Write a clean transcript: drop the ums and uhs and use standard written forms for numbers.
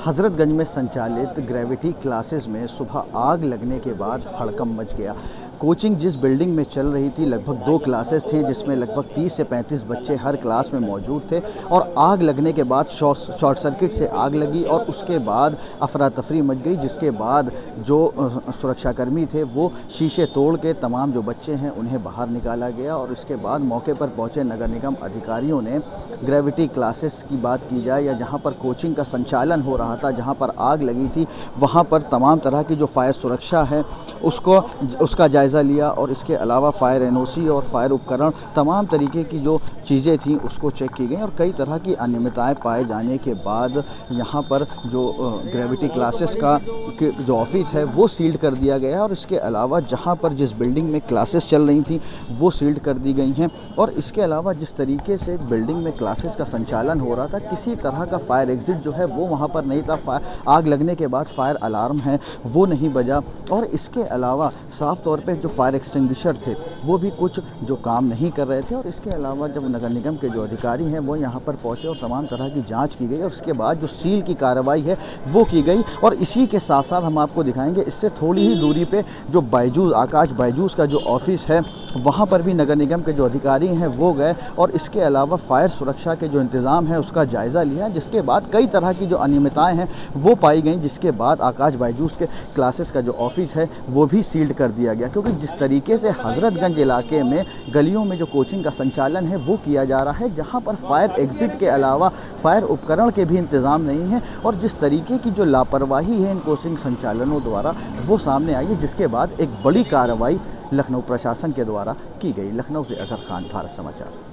हज़रतगंज में संचालित gravity classes में सुबह आग लगने के बाद हड़कंप मच गया। कोचिंग जिस बिल्डिंग में चल रही थी, लगभग 2 क्लासेस थी जिसमें लगभग 30 से 35 बच्चे हर क्लास में मौजूद थे और आग लगने के बाद शॉर्ट सर्किट से आग लगी और उसके बाद अफरा तफरी मच गई, जिसके बाद जो सुरक्षाकर्मी थे वो शीशे तोड़ के तमाम जो बच्चे हैं उन्हें बाहर निकाला गया। और इसके बाद मौके पर पहुंचे नगर निगम अधिकारियों ने ग्रेविटी क्लासेस की बात की जाए या जहां पर कोचिंग का संचालन हो रहा था, जहां पर आग लगी थी, वहां पर तमाम तरह की जो फायर सुरक्षा है उसका जायज़ा लिया और इसके अलावा फायर एनओसी और फायर उपकरण तमाम तरीके की जो चीज़ें थीं उसको चेक की गई और कई तरह की अनियमितताएं पाए जाने के बाद यहां पर जो ग्रेविटी क्लासेस का जो ऑफिस है वो सील्ड कर दिया गया और इसके अलावा जहां पर जिस बिल्डिंग में क्लासेस चल रही थी वो सील्ड कर दी गई हैं। और इसके अलावा जिस तरीके से बिल्डिंग में क्लासेस का संचालन हो रहा था, किसी तरह का फायर एग्ज़िट जो है वो वहाँ पर नहीं था। आग लगने के बाद फायर अलार्म है वो नहीं बजा और इसके अलावा साफ़ तौर पे जो फायर एक्सटिंग्विशर थे वो भी कुछ जो काम नहीं कर रहे थे। और इसके अलावा जब नगर निगम के जो अधिकारी हैं वो यहाँ पर पहुँचे और तमाम तरह की जाँच की गई और उसके बाद जो सील की कार्रवाई है वो की गई। और इसी के साथ साथ हम आपको दिखाएंगे, इससे थोड़ी ही दूरी पे जो आकाश बायजूस का जो ऑफिस है वहाँ पर भी नगर निगम के जो अधिकारी हैं वो गए और इसके अलावा फायर सुरक्षा के जो इंतज़ाम है उसका जायज़ा लिया, जिसके बाद कई तरह की जो अनियमितताएं हैं वो पाई गई, जिसके बाद आकाश बायजूस के क्लासेस का जो ऑफिस है वो भी सील्ड कर दिया गया। क्योंकि जिस तरीके से हज़रतगंज इलाके में गलियों में जो कोचिंग का संचालन है वो किया जा रहा है, जहाँ पर फायर एग्ज़िट के अलावा फायर उपकरण के भी इंतज़ाम नहीं है और जिस तरीके की जो लापरवाही है इन कोचिंग संचालनों द्वारा वो सामने आई है, जिसके बाद एक बड़ी कार्रवाई लखनऊ प्रशासन के द्वारा की गई। लखनऊ से अजहर खान, भारत समाचार।